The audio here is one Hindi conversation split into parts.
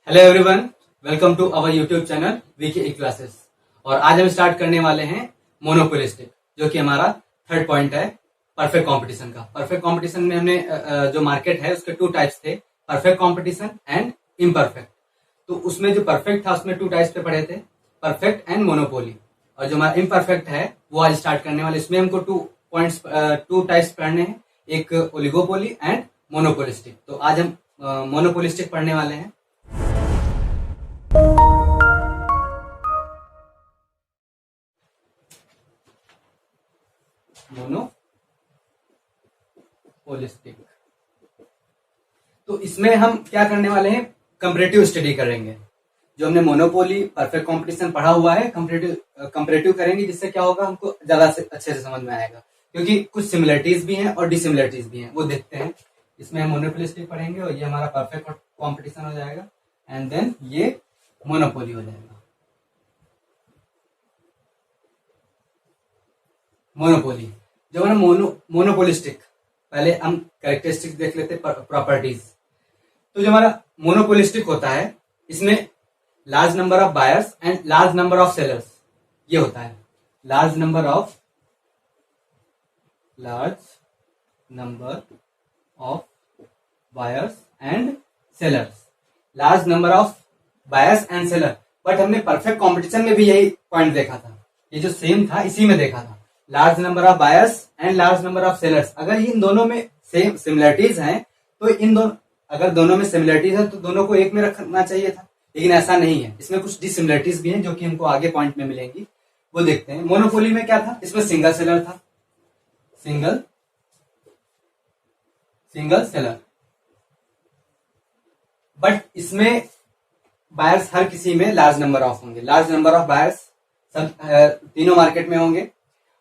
Hello everyone, welcome to our YouTube channel VK E classes. और आज हम स्टार्ट करने वाले हैं मोनोपोलिस्टिक, जो कि हमारा थर्ड पॉइंट है परफेक्ट कंपटीशन का। परफेक्ट कंपटीशन में हमने जो मार्केट है उसके टू टाइप्स थे, परफेक्ट कंपटीशन एंड इम्परफेक्ट। तो उसमें जो परफेक्ट था उसमें टू टाइप्स पे पढ़े थे, परफेक्ट एंड मोनोपोली। और जो हमारा इम्परफेक्ट है वो आज स्टार्ट करने वाले। इसमें हमको टू टाइप्स पढ़ने हैं, एक ओलिगोपोली एंड मोनोपोलिस्टिक। तो आज हम मोनोपोलिस्टिक पढ़ने वाले हैं। मोनोपोलिस्टिक, तो इसमें हम क्या करने वाले हैं, कंपैरेटिव स्टडी करेंगे। जो हमने मोनोपोली परफेक्ट कंपटीशन पढ़ा हुआ है, कंपैरेटिव करेंगे, जिससे क्या होगा हमको ज्यादा से अच्छे से समझ में आएगा, क्योंकि कुछ सिमिलरिटीज भी हैं और डिसिमिलरिटीज भी हैं, वो देखते हैं। इसमें हम मोनोपोलिस्टिक पढ़ेंगे और ये हमारा परफेक्ट कंपटीशन हो जाएगा, एंड देन ये मोनोपोली हो जाएगा। मोनोपोली, जो हमारा मोनोपोलिस्टिक, पहले हम कैरेक्टरिस्टिक्स देख लेते, प्रॉपर्टीज। तो जो हमारा मोनोपोलिस्टिक होता है, इसमें large number of buyers and large number of sellers, ये होता है। Large number of buyers and sellers, large number of buyers and seller. But हमने परफेक्ट कंपटीशन में भी यही पॉइंट देखा था, ये जो सेम था इसी में देखा था, large number of buyers and large number of sellers. अगर इन दोनों में सेम सिमिलरिटीज हैं तो अगर दोनों में सिमिलरिटीज है तो दोनों को एक में रखना चाहिए था, लेकिन ऐसा नहीं है। इसमें कुछ डिसिमिलरिटीज भी हैं जो कि हमको आगे पॉइंट में मिलेंगी, वो देखते हैं। मोनोपोली में क्या था, इसमें सिंगल सेलर था, सिंगल सेलर। बट इसमें बायर्स हर किसी में लार्ज नंबर ऑफ होंगे, लार्ज नंबर ऑफ बायर्स सब तीनों मार्केट में होंगे।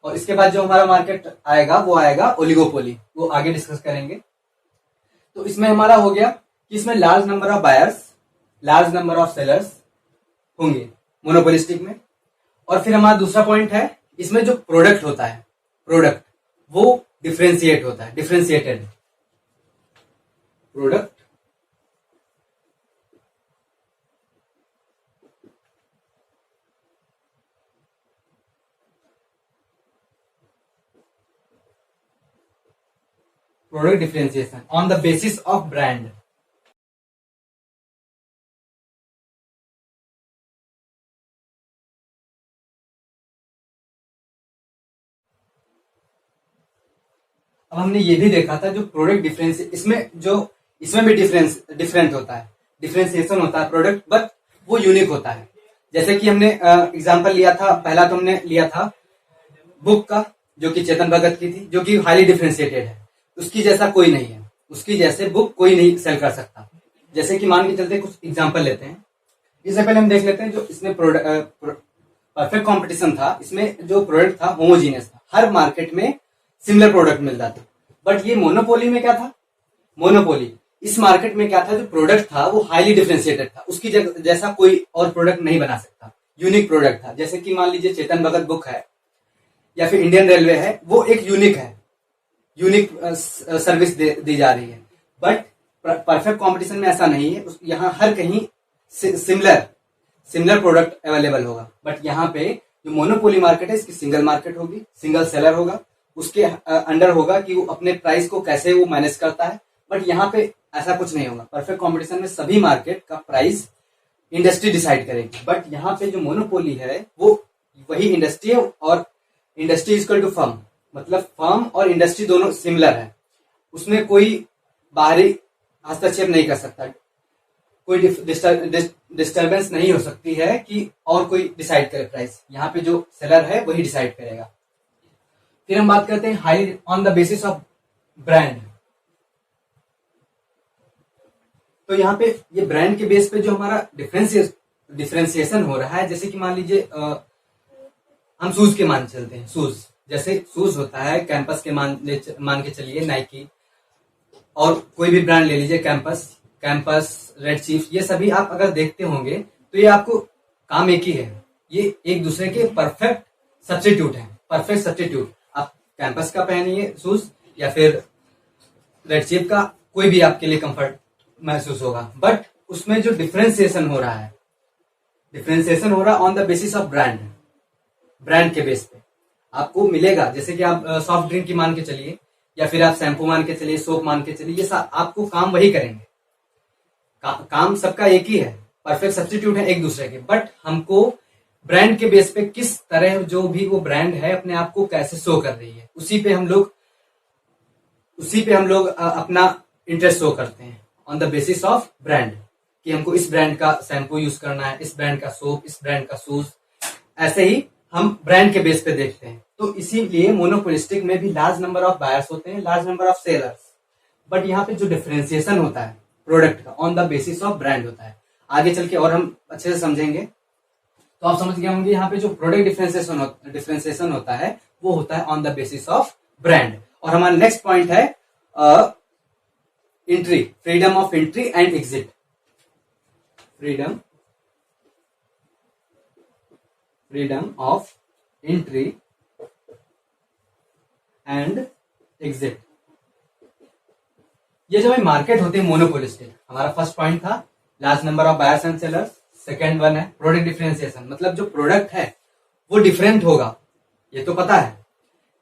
और इसके बाद जो हमारा मार्केट आएगा वो आएगा ओलिगोपोली, वो आगे डिस्कस करेंगे। तो इसमें हमारा हो गया कि इसमें large number of buyers, large number of sellers होंगे मोनोपोलिस्टिक में। और फिर हमारा दूसरा पॉइंट है, इसमें जो प्रोडक्ट होता है, प्रोडक्ट वो डिफरेंशिएट होता है, differentiated product product differentiation on the basis of brand. अब हमने ये भी देखा था, जो प्रोडक्ट डिफरेंस, इसमें भी डिफरेंट होता है, डिफरेंशिएशन होता है प्रोडक्ट, बट वो यूनिक होता है। जैसे कि हमने एग्जांपल लिया था, पहला तो हमने लिया था बुक का, जो कि चेतन भगत की थी, जो कि हाईली डिफरेंशिएटेड है, उसकी जैसा कोई नहीं है, उसकी जैसे बुक कोई नहीं सेल कर सकता। जैसे कि मान के चलते कुछ एग्जांपल लेते हैं। इससे पहले हम देख लेते हैं, जो इसमें परफेक्ट कंपटीशन था, इसमें जो प्रोडक्ट था होमोजीनियस था, हर मार्केट में सिमिलर प्रोडक्ट मिलता था। बट ये मोनोपोली में क्या था, मोनोपोली इस मार्केट में क्या था, जो प्रोडक्ट था वो हाईली डिफरेंशिएटेड था, उसकी जैसा कोई और प्रोडक्ट नहीं बना सकता, यूनिक प्रोडक्ट था। जैसे कि मान लीजिए चेतन भगत बुक है या फिर इंडियन रेलवे है, वो एक यूनिक है, यूनिक सर्विस दी जा रही है। बट परफेक्ट कंपटीशन में ऐसा नहीं है, यहाँ हर कहीं सिमिलर प्रोडक्ट अवेलेबल होगा। बट यहाँ पे जो मोनोपोली मार्केट है, इसकी सिंगल मार्केट होगी, सिंगल सेलर होगा, उसके अंडर होगा कि वो अपने प्राइस को कैसे वो मैनेज करता है। बट यहाँ पे ऐसा कुछ नहीं होगा। परफेक्ट कंपटीशन में सभी मार्केट का प्राइस इंडस्ट्री डिसाइड करेगी। बट यहाँ पे जो मोनोपोली है वो वही इंडस्ट्री है, और इंडस्ट्री इक्वल टू फर्म, मतलब फर्म और इंडस्ट्री दोनों सिमिलर है, उसमें कोई बाहरी हस्तक्षेप नहीं कर सकता, कोई डिस्टर्बेंस नहीं हो सकती है कि और कोई डिसाइड करे प्राइस। यहाँ पे जो सेलर है वही डिसाइड करेगा। फिर हम बात करते हैं high on the basis of brand. तो यहाँ पे ये ब्रांड के बेस पे जो हमारा डिफरेंशिएशन हो रहा है, जैसे कि मान लीजिए हम शूज के मान चलते हैं, जैसे शूज होता है कैंपस के मान के चलिए, नाइकी, और कोई भी ब्रांड ले लीजिए, कैंपस, रेड चीफ, ये सभी आप अगर देखते होंगे तो ये आपको काम एक ही है, ये एक दूसरे के परफेक्ट सब्स्टिट्यूट है, परफेक्ट सब्स्टिट्यूट। आप कैंपस का पहनिए शूज या फिर रेड चीफ का, कोई भी आपके लिए कंफर्ट महसूस होगा। बट उसमें जो डिफरेंशिएशन हो रहा है, डिफरेंशिएशन हो रहा है on the basis of brand, brand के बेस पे आपको मिलेगा। जैसे कि आप सॉफ्ट ड्रिंक की मान के चलिए, या फिर आप शैम्पू मान के चलिए, सोप मान के चलिए, ये आपको काम वही करेंगे। काम सबका एक ही है, परफेक्ट सब्स्टिट्यूट है एक दूसरे के, बट हमको ब्रांड के बेस पे किस तरह जो भी वो ब्रांड है अपने आप को कैसे शो कर रही है, उसी पे हम लोग अपना इंटरेस्ट शो करते हैं on the basis of brand, कि हमको इस ब्रांड का शैम्पू यूज करना है, इस ब्रांड का सोप, इस ब्रांड का शूज, ऐसे ही हम ब्रांड के बेस पे देखते हैं। तो इसीलिए मोनोपोलिस्टिक में भी लार्ज नंबर ऑफ बायर्स होते हैं, large number of sellers, but यहाँ पे जो डिफरेंशिएशन होता है प्रोडक्ट का on the basis of brand होता है। आगे चल के और हम अच्छे से समझेंगे, तो आप समझ गए होंगे यहाँ पे जो प्रोडक्ट डिफरेंशिएशन होता है वो होता है on the basis of brand. और हमारा नेक्स्ट पॉइंट है entry, freedom of entry and exit. Freedom of entry and exit. ये जो मार्केट होती है मोनोपोलिस्टिक, हमारा फर्स्ट पॉइंट था large number of buyers and sellers, second one है प्रोडक्ट डिफरेंशिएशन, मतलब जो प्रोडक्ट है वो डिफरेंट होगा, ये तो पता है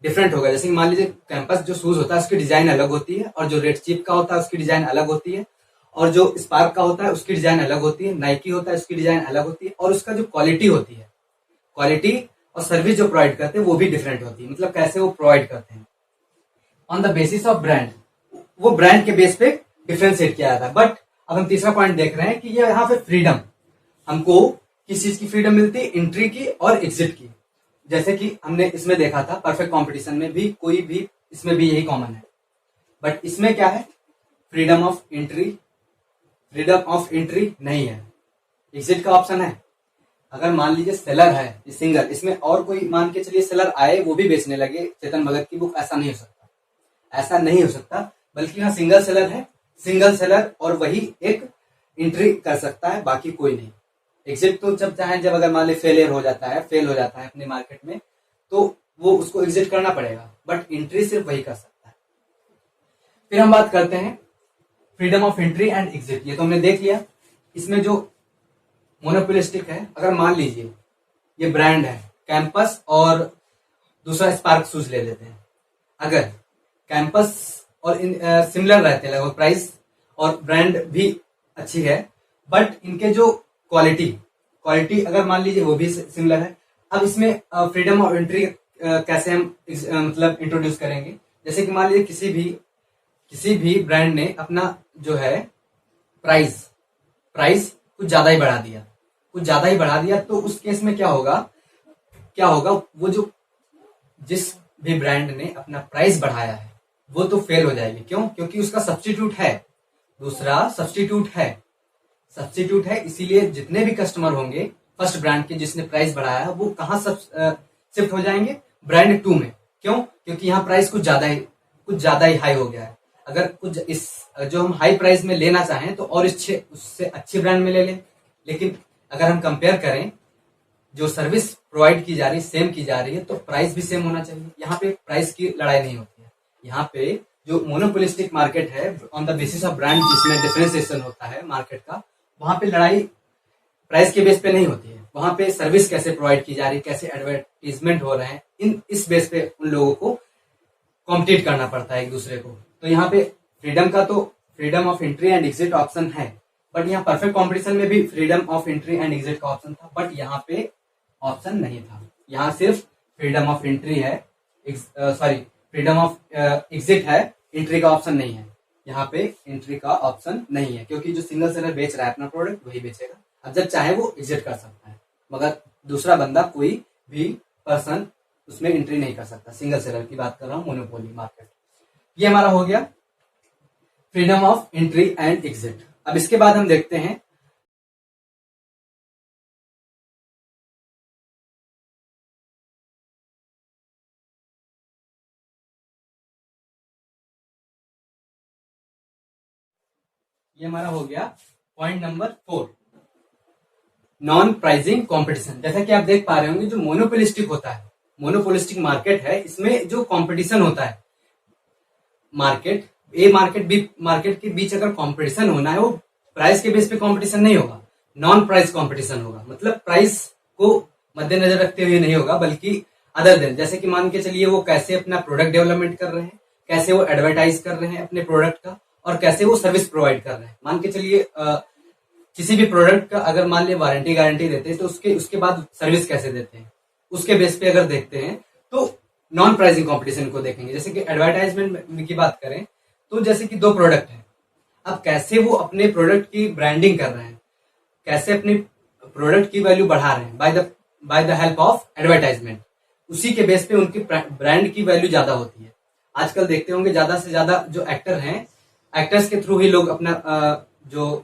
डिफरेंट होगा। जैसे कि मान लीजिए कैंपस जो शूज होता है उसकी डिजाइन अलग होती है, और जो रेड चीप का होता है उसकी डिजाइन अलग होती है, और जो स्पार्क का होता है उसकी डिजाइन अलग होती है, नाइकी होता है उसकी डिजाइन अलग होती है, और उसका जो क्वालिटी होती है, क्वालिटी और सर्विस जो प्रोवाइड करते हैं वो भी डिफरेंट होती है। मतलब कैसे वो प्रोवाइड करते हैं on the basis of brand, वो ब्रांड के बेस पे डिफरेंशिएट किया जाता है। बट अब हम तीसरा पॉइंट देख रहे हैं कि ये यहाँ पे फ्रीडम, हमको किस चीज की फ्रीडम मिलती है, एंट्री की और एग्जिट की। जैसे कि हमने इसमें देखा था परफेक्ट कंपटीशन में भी, कोई भी इसमें भी यही कॉमन है, बट इसमें क्या है, फ्रीडम ऑफ एंट्री नहीं है, एग्जिट का ऑप्शन है। अगर मान लीजिए सेलर है सिंगल, इसमें और कोई मान के चलिए सेलर आए वो भी बेचने लगे चेतन भगत की बुक, ऐसा नहीं हो सकता, बल्कि यहाँ सिंगल सेलर है, सिंगल सेलर और वही एक एंट्री कर सकता है, बाकी कोई नहीं। एग्जिट तो जब अगर मान ली फेल हो जाता है अपने मार्केट में, तो वो उसको एग्जिट करना पड़ेगा, बट एंट्री सिर्फ वही कर सकता है। फिर हम बात करते हैं freedom of entry and exit. ये तो हमने देख लिया, इसमें जो मोनोपोलिस्टिक है, अगर मान लीजिए ये ब्रांड है कैंपस और दूसरा स्पार्क शूज ले लेते हैं, अगर कैंपस और सिमिलर रहते हैं लगभग प्राइस और ब्रांड भी अच्छी है, बट इनके जो क्वालिटी अगर मान लीजिए वो भी सिमिलर है। अब इसमें फ्रीडम ऑफ एंट्री कैसे हम मतलब इंट्रोड्यूस करेंगे, जैसे कि मान लीजिए किसी भी ब्रांड ने अपना जो है प्राइस कुछ ज्यादा ही बढ़ा दिया, तो उस केस में क्या होगा, वो जो जिस भी ब्रांड ने अपना प्राइस बढ़ाया है वो तो फेल हो जाएगी। क्यों? क्योंकि उसका सब्स्टिट्यूट है, दूसरा सब्स्टिट्यूट है, इसीलिए जितने भी कस्टमर होंगे फर्स्ट ब्रांड के जिसने प्राइस बढ़ाया है वो कहाँ शिफ्ट हो जाएंगे, ब्रांड 2 में। क्यों? क्योंकि यहाँ प्राइस कुछ ज्यादा ही हाई हो गया है। अगर कुछ इस जो हम हाई प्राइस में लेना चाहें तो और उससे अच्छी ब्रांड में ले लें, लेकिन अगर हम कंपेयर करें जो सर्विस प्रोवाइड की जा रही है सेम की जा रही है, तो प्राइस भी सेम होना चाहिए। यहाँ पे प्राइस की लड़ाई नहीं होती है। यहाँ पे जो मोनोपोलिस्टिक मार्केट है on the basis of brand, जिसमें डिफरेंशिएशन होता है मार्केट का, वहां पे लड़ाई प्राइस के बेस पे नहीं होती है। वहां पे सर्विस कैसे प्रोवाइड की जा रही है, कैसे एडवर्टीजमेंट हो रहे हैं, इस बेस पे उन लोगों को कॉम्पिटिट करना पड़ता है एक दूसरे को। तो यहाँ पे freedom of entry and exit option है, बट यहाँ परफेक्ट कॉम्पिटिशन में भी freedom of entry and exit का ऑप्शन था, बट यहाँ पे ऑप्शन नहीं था। यहाँ सिर्फ फ्रीडम ऑफ एंट्री है, फ्रीडम ऑफ एग्जिट है, एंट्री का ऑप्शन नहीं है। यहाँ पे एंट्री का ऑप्शन नहीं है, क्योंकि जो सिंगल सेलर बेच रहा है अपना प्रोडक्ट वही बेचेगा। अब जब चाहे वो एग्जिट कर सकता है, मगर दूसरा बंदा कोई भी पर्सन उसमें एंट्री नहीं कर सकता। सिंगल सेलर की बात कर रहा हूँ, मोनोपोली मार्केट। ये हमारा हो गया freedom of entry and exit. अब इसके बाद हम देखते हैं ये हमारा हो गया point number 4, non pricing competition. जैसा कि आप देख पा रहे होंगे, जो मोनोपोलिस्टिक होता है, मोनोपोलिस्टिक मार्केट है, इसमें जो कंपटीशन होता है, मार्केट के बीच अगर कंपटीशन होना है, वो प्राइस के बेस पे कंपटीशन नहीं होगा, नॉन प्राइस कंपटीशन होगा। मतलब प्राइस को मद्देनजर रखते हुए नहीं होगा, बल्कि अदर देन, जैसे कि मान के चलिए वो कैसे अपना प्रोडक्ट डेवलपमेंट कर रहे हैं, कैसे वो एडवर्टाइज कर रहे हैं अपने प्रोडक्ट का, और कैसे वो सर्विस प्रोवाइड कर रहे हैं। मान के चलिए किसी भी प्रोडक्ट का अगर मान लिया वारंटी गारंटी देते हैं, तो उसके बाद सर्विस कैसे देते हैं, उसके बेस पे अगर देखते हैं तो नॉन प्राइसिंग कंपटीशन को देखेंगे। जैसे कि एडवर्टाइजमेंट की बात करें तो जैसे कि दो प्रोडक्ट है, अब कैसे वो अपने प्रोडक्ट की ब्रांडिंग कर रहे हैं, कैसे अपने प्रोडक्ट की वैल्यू बढ़ा रहे हैं by the help of advertisement, उसी के बेस पे उनकी ब्रांड की वैल्यू ज्यादा होती है। आजकल देखते होंगे ज्यादा से ज्यादा जो एक्टर हैं, एक्टर्स के थ्रू ही लोग अपना जो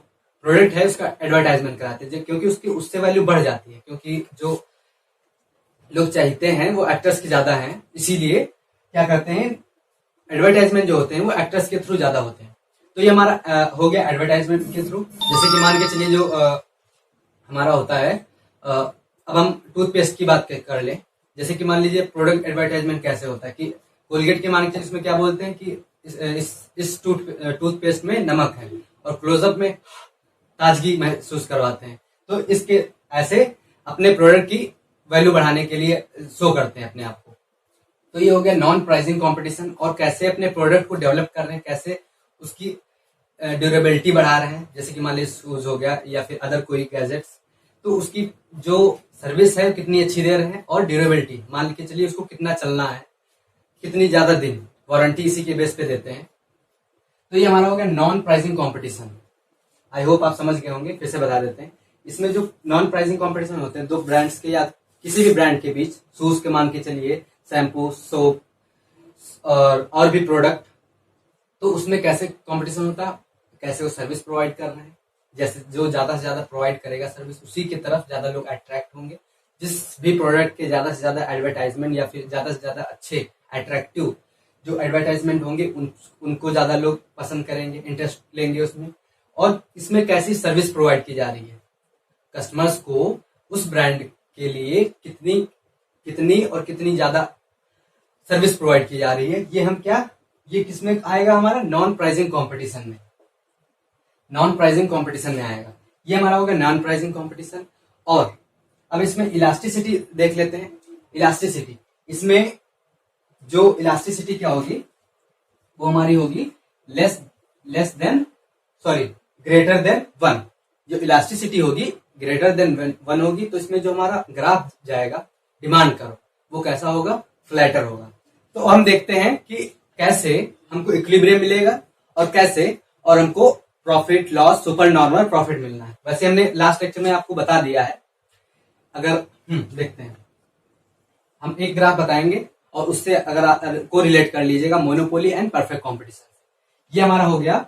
प्रोडक्ट है उसका एडवर्टाइजमेंट कराते हैं, क्योंकि उससे वैल्यू बढ़ जाती है, क्योंकि जो लोग चाहते हैं वो एक्टर्स की ज्यादा हैं, इसीलिए क्या करते हैं, एडवर्टाइजमेंट जो होते हैं वो एक्टर्स के थ्रू ज्यादा होते हैं। तो ये हमारा हो गया एडवर्टाइजमेंट के थ्रू। जैसे कि मान के चलिए जो हमारा होता है, अब हम टूथपेस्ट की बात कर लें। जैसे कि मान लीजिए प्रोडक्ट एडवर्टाइजमेंट कैसे होता है कि कोलगेट के मान के इसमें क्या बोलते हैं कि इस टूथपेस्ट में नमक है, और क्लोजअप में ताजगी महसूस करवाते हैं। तो इसके ऐसे अपने प्रोडक्ट की वैल्यू बढ़ाने के लिए शो करते हैं अपने आप को। तो ये हो गया नॉन प्राइसिंग कंपटीशन, और कैसे अपने प्रोडक्ट को डेवलप कर रहे हैं, कैसे उसकी ड्यूरेबिलिटी बढ़ा रहे हैं। जैसे कि मान लीजिए शूज हो गया या फिर अदर कोई गैजेट्स, तो उसकी जो सर्विस है कितनी अच्छी दे रहे हैं, और ड्यूरेबिलिटी मान के चलिए उसको कितना चलना है, कितनी ज्यादा दिन वारंटी इसी के बेस पे देते हैं। तो ये हमारा हो गया non pricing competition. I hope आप समझ गए होंगे, फिर से बता देते हैं। इसमें जो नॉन प्राइसिंग कंपटीशन होते हैं दो ब्रांड्स के या किसी भी ब्रांड के बीच, शूज के मान के चलिए शैम्पू, सोप और भी प्रोडक्ट, तो उसमें कैसे कंपटीशन होता है, कैसे वो सर्विस प्रोवाइड कर रहे हैं। जैसे जो ज्यादा से ज्यादा प्रोवाइड करेगा सर्विस, उसी की तरफ ज्यादा लोग अट्रैक्ट होंगे। जिस भी प्रोडक्ट के ज्यादा से ज्यादा एडवर्टाइजमेंट या फिर ज्यादा से ज्यादा अच्छे अट्रैक्टिव जो एडवर्टाइजमेंट होंगे उनको ज्यादा लोग पसंद करेंगे, इंटरेस्ट लेंगे उसमें। और इसमें कैसी सर्विस प्रोवाइड की जा रही है, कस्टमर्स को उस ब्रांड के लिए कितनी और कितनी ज्यादा सर्विस प्रोवाइड की जा रही है, ये हम क्या, ये किसमें आएगा, हमारा नॉन प्राइसिंग कंपटीशन में, नॉन प्राइसिंग कंपटीशन में आएगा। ये हमारा होगा नॉन प्राइसिंग कंपटीशन। और अब इसमें इलास्टिसिटी देख लेते हैं। इलास्टिसिटी, इसमें जो इलास्टिसिटी क्या होगी, वो हमारी होगी ग्रेटर देन 1। जो इलास्टिसिटी होगी ग्रेटर देन 1 होगी, तो इसमें जो हमारा ग्राफ जाएगा डिमांड कर्व, वो कैसा होगा, फ्लैटर होगा। तो हम देखते हैं कि कैसे हमको इक्विलिब्रियम मिलेगा, और हमको profit loss super normal profit मिलना है। वैसे हमने लास्ट लेक्चर में आपको बता दिया है। अगर देखते हैं, हम एक ग्राफ बताएंगे और उससे अगर आप को रिलेट कर लीजिएगा मोनोपोली एंड परफेक्ट कॉम्पिटिशन। ये हमारा हो गया।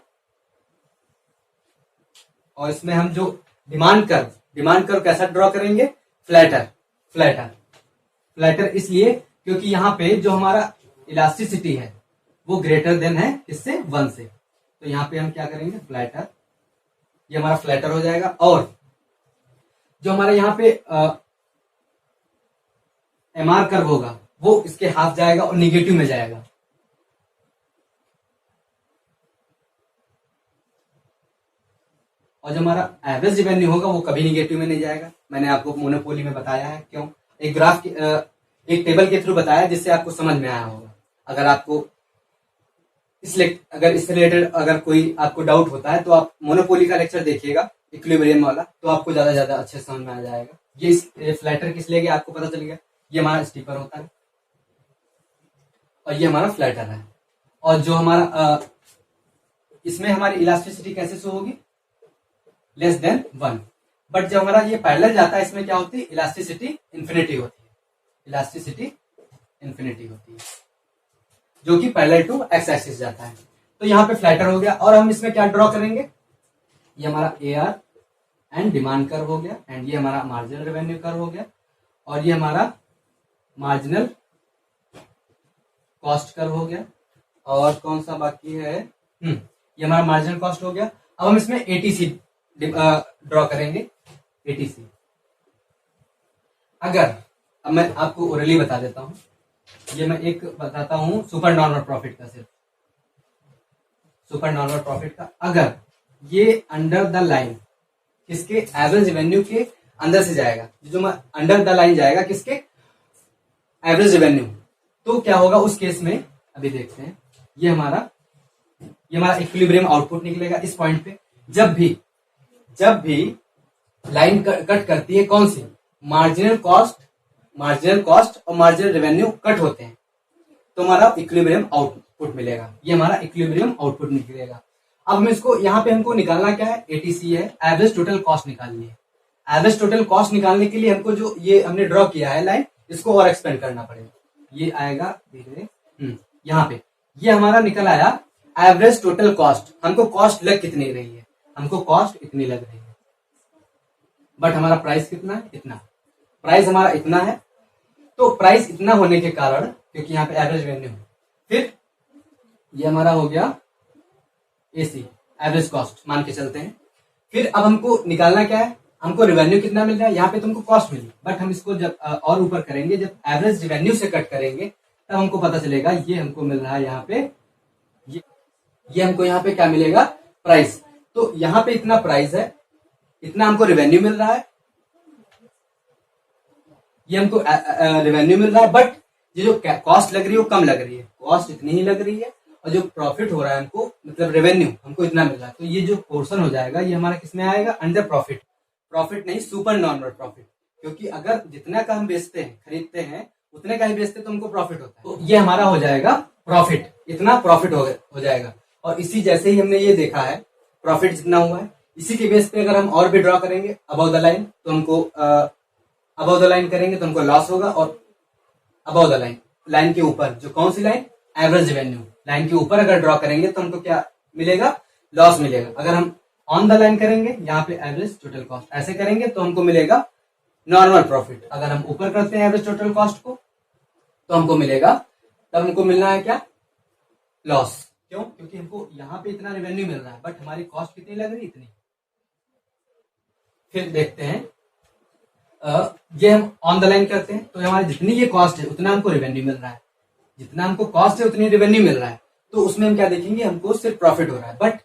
और इसमें हम जो डिमांड कर्व कैसा ड्रॉ करेंगे, फ्लैटर इसलिए क्योंकि यहाँ पे जो हमारा इलास्टिसिटी है वो ग्रेटर देन है किससे, 1 से। तो यहाँ पे हम क्या करेंगे, फ्लैटर, ये हमारा फ्लैटर हो जाएगा। और जो हमारा यहाँ पे एमआर कर्व होगा वो इसके हाफ जाएगा और निगेटिव में जाएगा। और जो हमारा एवरेज रेवेन्यू होगा वो कभी निगेटिव में नहीं जाएगा। मैंने आपको मोनोपोली में बताया है, क्यों, एक ग्राफ एक टेबल के थ्रू बताया जिससे आपको समझ में आया होगा। अगर आपको इससे रिलेटेड अगर कोई आपको डाउट होता है तो आप मोनोपोली का लेक्चर देखिएगा, इक्विलिब्रियम वाला, तो आपको ज्यादा अच्छे समझ में आ जाएगा। ये फ्लैटर किस लिए गया आपको पता चल गया। ये हमारा स्टीपर होता है और ये हमारा फ्लैटर है। और जो हमारा इसमें हमारी इलास्टिसिटी कैसे शो होगी, लेस देन 1। बट जब हमारा ये पैरेलल जाता है इसमें क्या होती है, इलास्टिसिटी इन्फिनिटी होती है, जो कि पैरेलल टू एक्स एक्सिस जाता है। तो यहाँ पे फ्लैटर हो गया। और हम इसमें क्या ड्रॉ करेंगे, ये हमारा AR एंड डिमांड कर्व हो गया, एंड ये हमारा मार्जिनल रेवेन्यू कर्व हो गया, और ये हमारा मार्जिनल कॉस्ट कर्व हो गया। और कौन सा बाकी है, ये हमारा मार्जिनल कॉस्ट हो गया। अब हम इसमें ATC ड्रॉ करेंगे। ATC अगर, अब मैं आपको ओरली बता देता हूं, ये मैं एक बताता हूं सुपर नॉर्मल प्रॉफिट का, सिर्फ सुपर नॉर्मल प्रॉफिट का। अगर ये अंडर द लाइन किसके, एवरेज रेवेन्यू के अंदर से जाएगा, जो अंडर द लाइन जाएगा किसके, एवरेज रेवेन्यू। तो क्या होगा उस केस में, अभी देखते हैं, ये हमारा इक्विलिब्रियम आउटपुट निकलेगा इस पॉइंट पे। जब भी लाइन कट करती है, कौन सी, मार्जिनल कॉस्ट और मार्जिनल रेवेन्यू कट होते हैं, तो हमारा इक्विलिब्रियम आउटपुट मिलेगा। ये हमारा इक्विलिब्रियम आउटपुट निकलेगा। अब हम इसको यहाँ पे हमको निकालना क्या है, एटीसी है, एवरेज टोटल कॉस्ट निकालनी है। एवरेज टोटल कॉस्ट निकालने के लिए हमको जो ये हमने ड्रॉ किया है लाइन, इसको और एक्सपेंड करना पड़ेगा। ये आएगा धीरे, यहाँ पे ये हमारा निकल आया एवरेज टोटल कॉस्ट। हमको कॉस्ट लग कितनी रही है, हमको कॉस्ट इतनी लग रही है, बट हमारा प्राइस कितना है, इतना। प्राइस हमारा इतना है, तो प्राइस इतना होने के कारण, क्योंकि यहाँ पे एवरेज रेवेन्यू है, फिर ये हमारा हो गया एसी, एवरेज कॉस्ट मान के चलते हैं। फिर अब हमको निकालना क्या है, हमको रेवेन्यू कितना मिल रहा है, यहाँ पे तुमको कॉस्ट मिली, बट हम इसको जब और ऊपर करेंगे, जब एवरेज रेवेन्यू से कट करेंगे, तब हमको पता चलेगा ये हमको मिल रहा है यहाँ पे, ये हमको यहाँ पे क्या मिलेगा, प्राइस। तो यहाँ पे इतना प्राइस है, इतना हमको रेवेन्यू मिल रहा है, ये हमको रेवेन्यू मिल रहा है, बट ये जो कॉस्ट लग रही है वो कम लग रही है, कॉस्ट इतनी ही लग रही है, और जो प्रॉफिट हो रहा है हमको, मतलब रेवेन्यू हमको इतना मिल रहा है। तो ये जो पोर्शन हो जाएगा, ये हमारा किसमें आएगा, अंडर प्रॉफिट। प्रॉफिट नहीं, सुपर नॉर्मल प्रॉफिट, क्योंकि अगर जितना का हम बेचते हैं, खरीदते हैं, उतने का ही बेचते हैं, तो हमको प्रॉफिट होता है। तो ये हमारा हो जाएगा प्रॉफिट, इतना प्रॉफिट हो जाएगा। और इसी जैसे ही हमने ये देखा है प्रॉफिट जितना हुआ है, इसी के बेस पे अगर हम और भी ड्रॉ करेंगे अबव द लाइन, तो हमको अबव द लाइन करेंगे तो हमको लॉस होगा, और अबव द लाइन के ऊपर जो कौन सी लाइन, एवरेज रेवेन्यू लाइन के ऊपर अगर ड्रॉ करेंगे तो हमको क्या मिलेगा, लॉस मिलेगा। अगर हम ऑन द लाइन करेंगे, यहाँ पे एवरेज टोटल कॉस्ट, ऐसे करेंगे तो हमको मिलेगा नॉर्मल प्रॉफिट। अगर हम ऊपर करते हैं एवरेज टोटल कॉस्ट को, तो हमको मिलेगा, तब हमको मिलना है क्या, लॉस। क्यों, क्योंकि हमको यहाँ पे इतना रेवेन्यू मिल रहा है, बट हमारी कॉस्ट कितनी लग रही, इतनी। फिर देखते हैं, ये हम ऑन द लाइन करते हैं, तो हमारी जितनी ये कॉस्ट है उतना हमको रेवेन्यू मिल रहा है, जितना हमको कॉस्ट है उतनी रेवेन्यू मिल रहा है। तो उसमें हम क्या देखेंगे, हमको सिर्फ प्रॉफिट हो रहा है। बट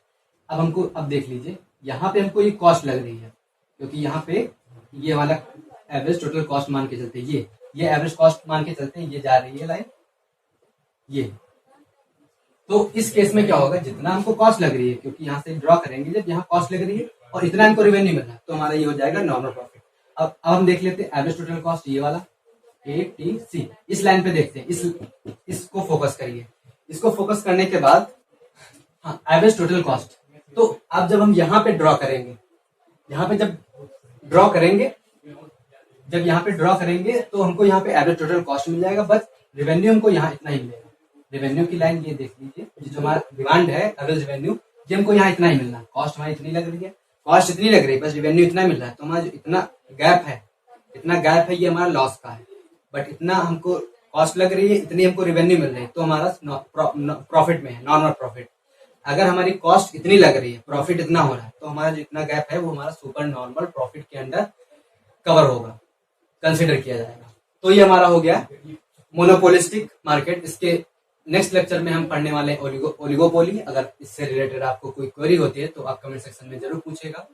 अब हमको, अब देख लीजिए, यहाँ पे हमको ये कॉस्ट लग रही है, क्योंकि यहाँ पे ये वाला एवरेज टोटल कॉस्ट मान के चलते हैं, ये एवरेज कॉस्ट मान के चलते हैं, ये जा रही है लाइन, ये। तो इस केस में क्या होगा, जितना हमको कॉस्ट लग रही है, क्योंकि यहाँ से ड्रॉ करेंगे, जब यहाँ कॉस्ट लग रही है और इतना हमको रेवेन्यू मिल रहा है, तो हमारा ये हो जाएगा नॉर्मल प्रॉफिट। अब हम देख लेते हैं एवरेज टोटल कॉस्ट, ये वाला ATC, इस लाइन पे देखते हैं, इसको फोकस करिए। इसको फोकस करने के बाद, हाँ, एवरेज टोटल कॉस्ट। तो अब जब हम यहाँ पे ड्रॉ करेंगे, यहाँ पे जब ड्रॉ करेंगे तो हमको यहाँ पे एवरेज टोटल कॉस्ट मिल जाएगा, बस रेवेन्यू हमको यहाँ इतना ही मिलेगा। रेवेन्यू की लाइन ये देख लीजिए, जो हमारा डिमांड है एवरेज रेवेन्यू, ये हमको यहाँ इतना ही मिलना है। कॉस्ट हमारी इतनी लग रही है, बस रेवेन्यू इतना मिल रहा है। तो हमारा जो इतना गैप है, ये हमारा लॉस का है, बट इतना हमको कॉस्ट लग रही है, इतनी हमको रेवेन्यू मिल रही है, तो हमारा प्रॉफिट में है, नॉर्मल प्रॉफिट। अगर हमारी कॉस्ट इतनी लग रही है, प्रॉफिट इतना हो रहा है, तो हमारा जो इतना गैप है वो हमारा सुपर नॉर्मल प्रॉफिट के अंडर कवर होगा, कंसिडर किया जाएगा। तो ये हमारा हो गया मोनोपोलिस्टिक मार्केट। इसके नेक्स्ट लेक्चर में हम पढ़ने वाले हैं ओलिगोपोली। अगर इससे रिलेटेड आपको कोई क्वेरी होती है तो आप कमेंट सेक्शन में जरूर पूछेगा।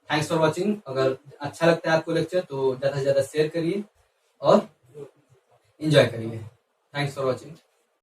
Thanks for watching. अगर अच्छा लगता है आपको लेक्चर तो ज्यादा से ज्यादा शेयर करिए और एंजॉय करिए। Thanks for watching.